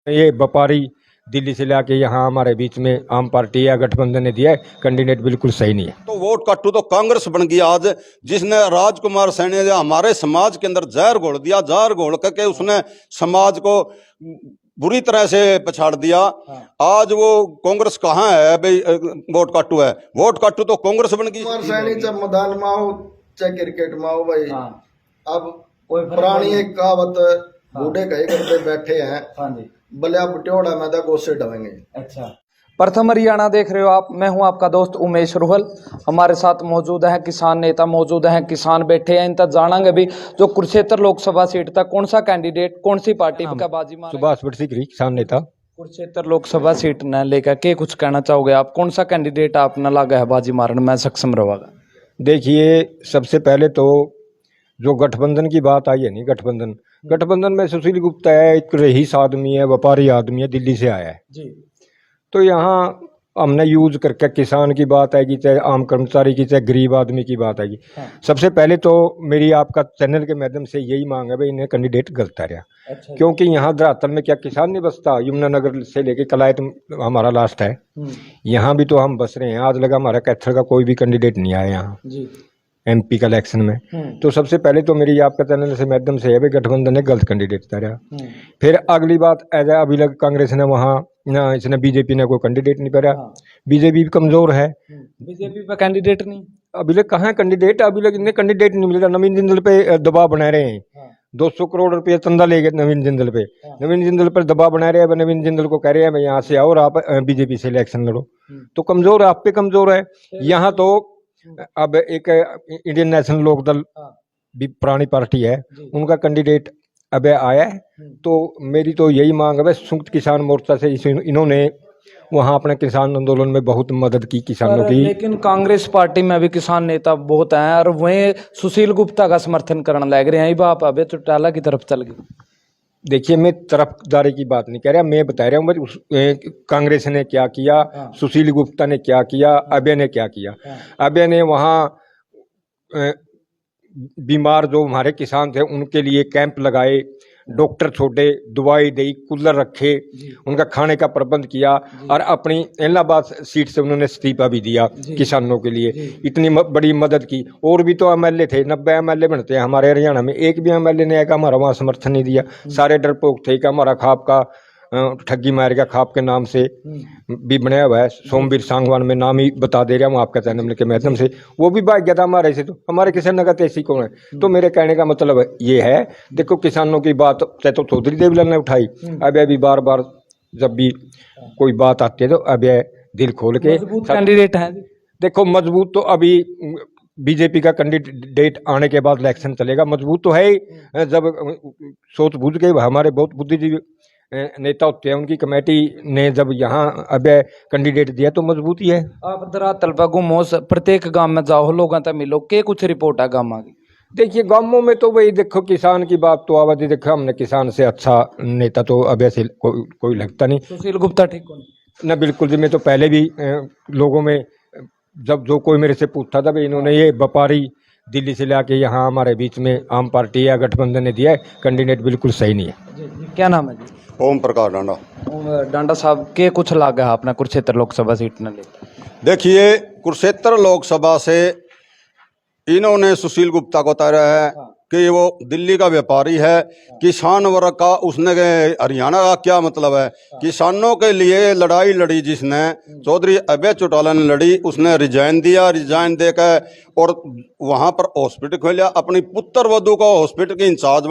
ये व्यापारी दिल्ली से लाके यहाँ हमारे बीच में आम पार्टी या गठबंधन ने दिया है, कैंडिडेट बिल्कुल सही नहीं है। तो वोट कट्टू तो कांग्रेस बन गई आज, जिसने राजकुमार सैनी ने हमारे समाज के अंदर जहर घोल दिया। जहर घोल करके उसने समाज को बुरी तरह से पछाड़ दिया। आज वो कांग्रेस कहाँ है भाई? वोट कट्टू है। वोट कट्टू तो कांग्रेस बन गई। कुमार सैनी चाहे मैदान में आओ चाहे क्रिकेट में आओ भाई, अब पुरानी एक कहावत बूढ़े कहे करते बैठे हैं, बलिया बट्योड़ा में तो गोसे डवेंगे। अच्छा, प्रथम हरियाणा देख रहे हो आप। मैं हूं आपका दोस्त उमेश रोहल। हमारे साथ मौजूद है किसान नेता, मौजूद हैं किसान बैठे हैं। इनका जानेंगे भी जो कुरुक्षेत्र लोकसभा सीट तक कौन सा कैंडिडेट कौन सी पार्टी का बाजी मारेगा। सुभाष बड़सिकरी किसान नेता। कुरुक्षेत्र लोकसभा सीट न लेकर के कुछ कहना चाहोगे आप? कौन सा कैंडिडेट आप न लगा है बाजी मारने में सक्षम रहेगा? देखिए, सबसे पहले तो जो गठबंधन की बात आई है, नहीं गठबंधन में सुशील गुप्ता है, एक रईस आदमी है, व्यापारी आदमी है, दिल्ली से आया है जी। तो यहाँ हमने यूज करके किसान की बात आएगी, चाहे आम कर्मचारी की, चाहे गरीब आदमी की बात आएगी। सबसे पहले तो मेरी आपका चैनल के माध्यम से यही मांग है भाई, इन्हें कैंडिडेट गलत आ रहा। अच्छा, क्योंकि यहाँ धरातल में क्या किसान नहीं बसता? यमुनानगर से लेके कलायत हमारा लास्ट है, यहाँ भी तो हम बस रहे हैं। आज लगा हमारा कैथल का कोई भी कैंडिडेट नहीं आया यहाँ एमपी का इलेक्शन में। तो सबसे पहले तो मेरी आपका चैनल से माध्यम से है भाई, गठबंधन ने गलत कैंडिडेट उतारा। फिर अगली बात ऐसा अभी लग कांग्रेस ने वहाँ ना, इसने बीजेपी ने कोई कैंडिडेट नहीं पाया। बीजेपी भी कमजोर है, बीजेपी पर कैंडिडेट नहीं अभी लग कहाँ कैंडिडेट, अभी लग इन्हें कैंडिडेट नहीं मिलेगा। नवीन जिंदल पे दबाव बना रहे हैं, 200 करोड़ रुपये चंदा ले गए नवीन जिंदल पे। नवीन जिंदल पर दबाव बना रहे हैं। नवीन जिंदल को कह रहे हैं भाई यहाँ से आओ और आप बीजेपी से इलेक्शन लड़ो। तो कमजोर, आप पे कमजोर है। यहाँ तो अब एक इंडियन नेशनल लोकदल भी पुरानी पार्टी है, उनका कैंडिडेट अब आया है। तो मेरी तो यही मांग है, संयुक्त किसान मोर्चा से इन्होंने वहाँ अपने किसान आंदोलन में बहुत मदद की किसानों की। लेकिन कांग्रेस पार्टी में भी किसान नेता बहुत हैं और वहीं सुशील गुप्ता का समर्थन करने लग रहे हैं। आप अबे चौटाला की तरफ चल गए। देखिए, मैं तरफदारी की बात नहीं कह रहा, मैं बता रहा हूँ कांग्रेस ने क्या किया, सुशील गुप्ता ने क्या किया, अभय ने क्या किया। अभय ने वहाँ बीमार जो हमारे किसान थे उनके लिए कैंप लगाए, डॉक्टर छोड़े, दवाई दी, कूलर रखे, उनका खाने का प्रबंध किया और अपनी इलाहाबाद सीट से उन्होंने इस्तीफा भी दिया किसानों के लिए। इतनी बड़ी मदद की। और भी तो एमएलए थे, 90 एमएलए बनते हैं हमारे हरियाणा में, एक भी एमएलए ने आकर हमारा वहाँ समर्थन नहीं दिया। सारे डरपोक थे कि हमारा खाप का ठगी मार गया, खाप के नाम से भी बनाया हुआ है। सोमवीर सांगवान में नाम ही बता दे रहा हूँ आपका चैनल के माध्यम से, वो भी भाग गया था हमारे से। तो हमारे किसान नगर ऐसी कौन है? तो मेरे कहने का मतलब ये है, देखो किसानों की बात चाहे तो चौधरी देवीलाल ने उठाई, अब अभी बार बार जब भी कोई बात आती है तो अब दिल खोल के कैंडिडेट है। देखो, मजबूत तो अभी बीजेपी का कैंडिडेट आने के बाद इलेक्शन चलेगा। मजबूत तो है ही, जब सोच बूझ के हमारे बहुत बुद्धिजीवी नेता होते हैं, उनकी कमेटी ने जब यहाँ अब कैंडिडेट दिया तो मजबूती है। आप धरातल पर घूमो, प्रत्येक गांव में जाओ, लोगों तक मिलो, के कुछ रिपोर्ट है गाँव की? देखिए, गांवों में तो वही देखो किसान की बात तो आवाज़ देखो, हमने किसान से अच्छा नेता तो अब ऐसे कोई लगता नहीं। सुशील गुप्ता ठीक कौन ना? बिल्कुल जी, मैं तो पहले भी लोगों में जब जो कोई मेरे से पूछता था भाई इन्होंने ये व्यापारी दिल्ली से लाके यहाँ हमारे बीच में आम पार्टी या गठबंधन ने दिया है, कैंडिडेट बिल्कुल सही नहीं है। क्या नाम है जी? ओम प्रकाश डांडा। डांडा साहब, के कुछ लागा है अपना कुरुक्षेत्र लोकसभा सीट न ले? देखिए, कुरुक्षेत्र लोकसभा से इन्होंने सुशील गुप्ता को उतारा है कि वो दिल्ली का व्यापारी है। किसान वर्ग का उसने हरियाणा का क्या मतलब है? किसानों के लिए लड़ाई लड़ी जिसने, चौधरी अभय चौटाला ने लड़ी, उसने रिजाइन दिया। रिजाइन देकर और वहाँ पर हॉस्पिटल खोला, अपनी पुत्र वधू को हॉस्पिटल की इंचार्ज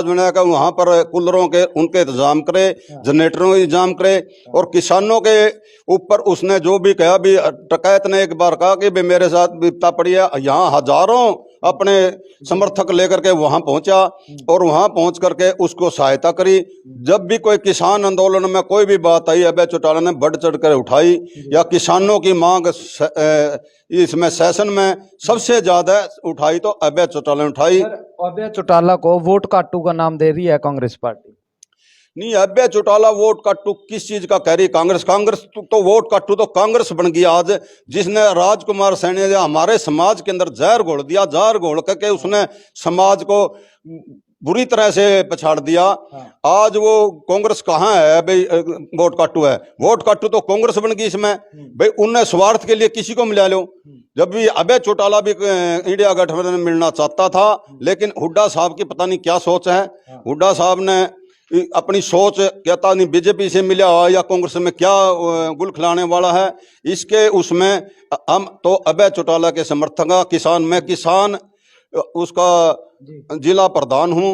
बनाकर वहाँ पर कूलरों के उनके इंतजाम करे, जनरेटरों के इंतजाम करे। और किसानों के ऊपर उसने जो भी कहा, भी टकैत ने एक बार कहा कि मेरे साथ विपता पड़ी है, यहाँ हजारों अपने समर्थक लेकर के वहां पहुंचा और वहां पहुंच करके उसको सहायता करी। जब भी कोई किसान आंदोलन में कोई भी बात आई, अभय चौटाला ने बढ़ चढ़ कर उठाई। या किसानों की मांग इसमें सेशन में सबसे ज्यादा उठाई तो अभय चौटाला ने उठाई। अभय चौटाला को वोट काटू का नाम दे रही है कांग्रेस पार्टी। नहीं, अभय चौटाला वोट काटू किस चीज का कह रही कांग्रेस? तो वोट काटू तो कांग्रेस बन गई आज, जिसने राजकुमार सैनी ने हमारे समाज के अंदर जहर घोल दिया। जहर घोल करके उसने समाज को बुरी तरह से पछाड़ दिया। आज वो कांग्रेस कहाँ है भाई, वोट काटू है, वोट काटू तो कांग्रेस बन गई इसमें भाई। उनने स्वार्थ के लिए किसी को मिला लो। जब भी अभय चौटाला भी इंडिया गठबंधन में मिलना चाहता था, लेकिन हुड्डा साहब की पता नहीं क्या सोच है। हुड्डा साहब ने अपनी सोच कहता नहीं बीजेपी से मिला हुआ या कांग्रेस में क्या गुल खिलाने वाला है, इसके उसमें हम तो अभय चौटाला के समर्थक हैं। किसान उसका जिला प्रधान हूँ,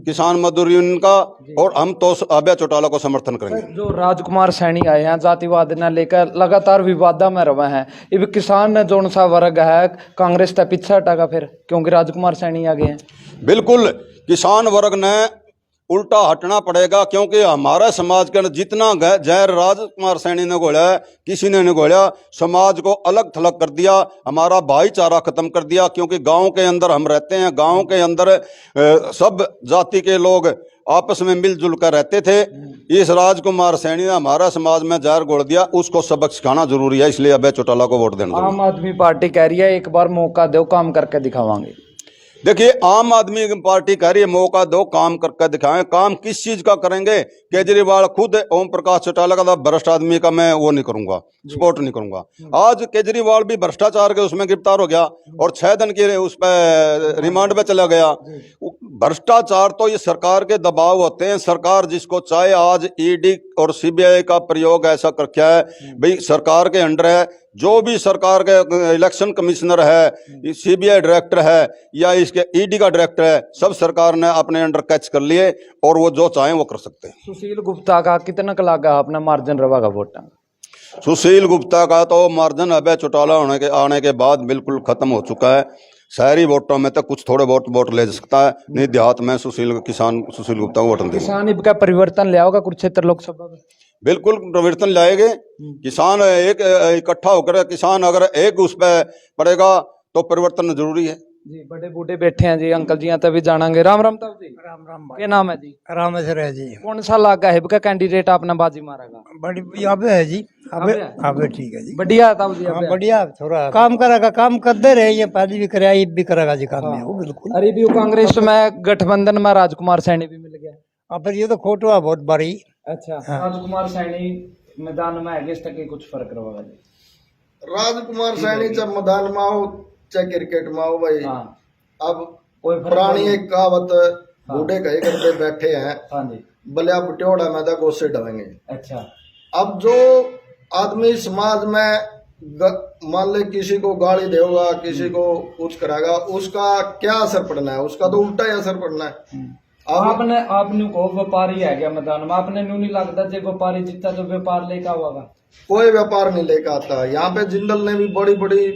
किसान मजदूर यूनियन का, और हम तो अभय चौटाला को समर्थन करेंगे। जो राजकुमार सैनी आए हैं जातिवाद ने लेकर लगातार विवादा में रहे हैं, इब किसान ने जोन सा वर्ग है कांग्रेस का पीछे हटागा फिर, क्योंकि राजकुमार सैनी आ गए हैं। बिल्कुल किसान वर्ग ने उल्टा हटना पड़ेगा, क्योंकि हमारा समाज के अंदर जितना जहर राजकुमार सैनी ने घोला है, किसी ने नहीं घोला। समाज को अलग थलग कर दिया, हमारा भाईचारा खत्म कर दिया। क्योंकि गांव के अंदर हम रहते हैं, गांव के अंदर सब जाति के लोग आपस में मिलजुल कर रहते थे। इस राजकुमार सैनी ने हमारा समाज में जहर घोल दिया, उसको सबक सिखाना जरूरी है। इसलिए अभय चौटाला को वोट देना। आम आदमी पार्टी कह रही है एक बार मौका दो, काम करके दिखावांगे। देखिए, आम आदमी पार्टी कह रही है मौका दो, काम करके दिखाएं। काम किस चीज का करेंगे? केजरीवाल खुद ओम प्रकाश चौटाला का भ्रष्ट आदमी का मैं वो नहीं करूंगा, सपोर्ट नहीं करूंगा। आज केजरीवाल भी भ्रष्टाचार के उसमें गिरफ्तार हो गया और 6 दिन की उस पर रिमांड पे चला गया। भ्रष्टाचार तो ये सरकार के दबाव होते हैं। सरकार जिसको चाहे, आज ईडी और सीबीआई का प्रयोग ऐसा कर क्या है भाई, सरकार के अंडर है। जो भी सरकार के इलेक्शन कमिश्नर है, सीबीआई डायरेक्टर है या इसके ईडी का डायरेक्टर है, सब सरकार ने अपने अंडर कैच कर लिए और वो जो चाहे वो कर सकते हैं। सुशील गुप्ता का कितना लगा अपना मार्जिन रवा वोट? सुशील गुप्ता का तो मार्जिन अभय चौटाला आने के बाद बिल्कुल खत्म हो चुका है। शहरी वोटों में तो कुछ थोड़े वोट ले सकता है, नहीं देहात में सुशील गुप्ता को वोट देंगे। किसान इनका परिवर्तन ले आओगे कुरुक्षेत्र लोकसभा में? बिल्कुल परिवर्तन लाएंगे। किसान एक इकट्ठा होकर, किसान अगर एक उस पर पड़ेगा तो परिवर्तन जरूरी है जी। बड़े बूढ़े बैठे हैं जी, अंकल जी तभी जानेंगे। राम राम तब जी। राम राम भाई। क्या नाम है जी? रामेश्वर है जी। कौन सा लागा है का कैंडिडेट अपना बाजी मारेगा? बड़ी अबे है जी, अबे ठीक है जी, बढ़िया तब जी। हाँ बढ़िया, थोड़ा काम करेगा, काम करते रहे, ये पहले भी कराया, ये भी करेगा जी काम में वो बिल्कुल। अरे भी कांग्रेस में गठबंधन में राजकुमार सैनी भी मिल गया। अब फिर ये तो खोटो है बहुत बड़ी। अच्छा, राजकुमार सैनी मैदान में है, इस तक कुछ फर्क रहेगा जी? राजकुमार सैनी जब मैदान में आओ चाहे क्रिकेट में आओ भाई, अब कोई पुरानी एक कहावत बूढ़े कहे करते बैठे हैं, हाँ जी, बलिया बुटियोड़ा में तो गोसे डवेंगे। अच्छा, अब जो आदमी समाज में मान ले किसी को गाली देगा, किसी को कुछ कराएगा, उसका क्या असर पड़ना है? उसका तो उल्टा ही असर पड़ना है। आपने को व्यापारी है गया मैदान में, आपने नहीं लगता जब व्यापारी जीता तो व्यापार लेकर आवागा? कोई व्यापार नहीं लेकर आता। यहाँ पे जिंदल ने भी बड़ी बड़ी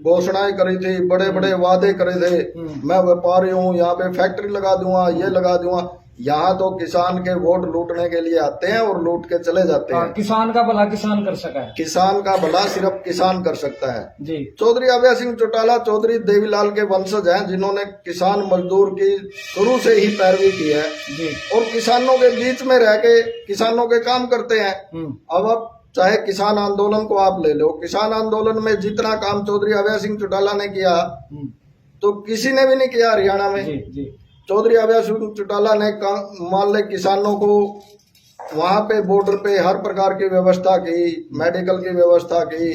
घोषणाएं करी थी, बड़े बड़े वादे करे थे, मैं व्यापारी हूँ, यहाँ पे फैक्ट्री लगा दूंगा, ये लगा दूंगा। यहाँ तो किसान के वोट लूटने के लिए आते हैं और लूट के चले जाते हैं। किसान का भला किसान कर सका है? किसान का भला सिर्फ किसान कर सकता है जी। चौधरी अभय सिंह चौटाला चौधरी देवीलाल के वंशज हैं, जिन्होंने किसान मजदूर की शुरू से ही पैरवी की है जी, और किसानों के बीच में रह के किसानों के काम करते हैं। अब चाहे किसान आंदोलन को आप ले लो, किसान आंदोलन में जितना काम चौधरी अभय सिंह चौटाला ने किया तो किसी ने भी नहीं किया हरियाणा में। जी, जी। चौधरी अभय सिंह चौटाला ने मान ले किसानों को वहां पे बॉर्डर पे हर प्रकार की व्यवस्था की, मेडिकल की व्यवस्था की,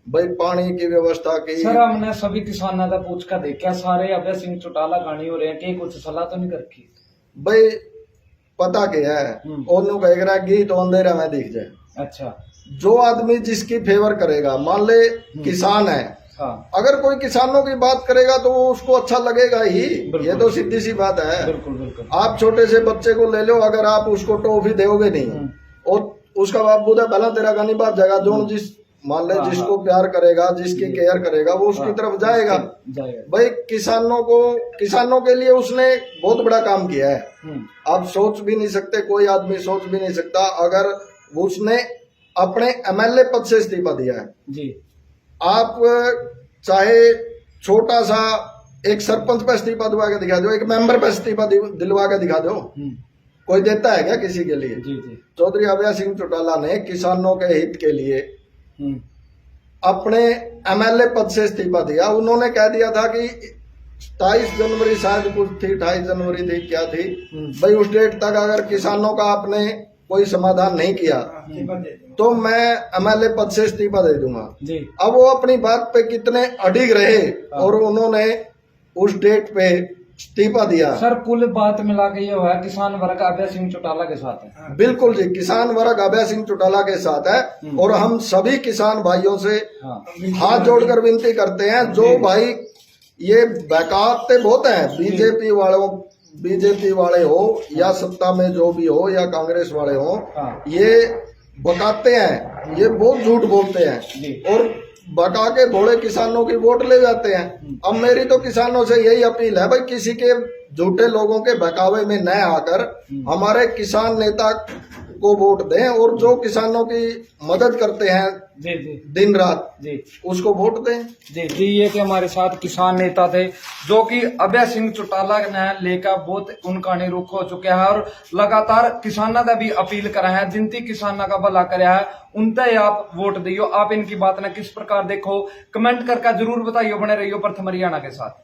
भाई पानी की व्यवस्था की। सर हमने सभी किसानों का पूछ कर देखा, सारे अभय सिंह चौटाला गानी हो रहे हैं कि कुछ सलाह तो नहीं रखी? भाई पता क्या है, ओनू कहेगा गीत अंधेरा में दिख जाए। अच्छा, जो आदमी जिसकी फेवर करेगा, मान ले किसान है, हाँ, अगर कोई किसानों की बात करेगा तो वो उसको अच्छा लगेगा ही। ये तो सीधी सी बात है। बिल्कुल बिल्कुल। आप छोटे से बच्चे को ले लो, अगर आप उसको टॉफी दोगे नहीं और उसका बाप बुधा पहला तेरा गानी बात जाएगा। जो जिस मान ले जिसको प्यार करेगा, जिसकी केयर करेगा, वो उसकी तरफ जाएगा। भाई किसानों के लिए उसने बहुत बड़ा काम किया है। आप सोच भी नहीं सकते, कोई आदमी सोच भी नहीं सकता, अगर उसने अपने एमएलए पद से इस्तीफा दिया है जी। आप चाहे छोटा सा एक सरपंच पर इस्तीफा दिलवा के दिखा दो, एक मेंबर पर इस्तीफा दिलवा के दिखा दो, कोई देता है क्या किसी के लिए? जी जी। चौधरी अभय सिंह चौटाला ने किसानों के हित के लिए अपने एमएलए पद से इस्तीफा दिया। उन्होंने कह दिया था कि 23 जनवरी शायद कुछ थी, 28 जनवरी थी, क्या थी भाई, उस डेट तक अगर किसानों का आपने कोई समाधान नहीं किया तो मैं एमएलए पद से इस्तीफा दे दूंगा। अब वो अपनी बात पे कितने अडिग रहे और उन्होंने उस डेट पे इस्तीफा दिया। सर कुल बात मिला के ये हुआ है किसान वर्ग अभय सिंह चौटाला के साथ है। बिल्कुल जी, किसान वर्ग अभय सिंह चौटाला के साथ है और हम सभी किसान भाइयों से हाथ जोड़कर विनती करते हैं, जो भाई ये बहकाते बहुत हैं, बीजेपी वाले हो या सत्ता में जो भी हो या कांग्रेस वाले हो, ये बकाते हैं, ये बहुत झूठ बोलते हैं और बका के भोले किसानों की वोट ले जाते हैं। अब मेरी तो किसानों से यही अपील है भाई, किसी के झूठे लोगों के बहकावे में न आकर हमारे किसान नेता को वोट दें और जो किसानों की मदद करते हैं जी जी दिन रात जी उसको वोट दें। जी जी ये कि हमारे साथ किसान नेता थे जो कि अभय सिंह चौटाला ने लेकर बहुत उनका निरुख हो चुके हैं और लगातार किसानों का भी अपील करा है, जिनती किसानों का भला कराया है उनते आप वोट दियो। आप इनकी बात ने किस प्रकार देखो, कमेंट करके जरूर बताइयो। बने रहियो प्रथम हरियाणा के साथ।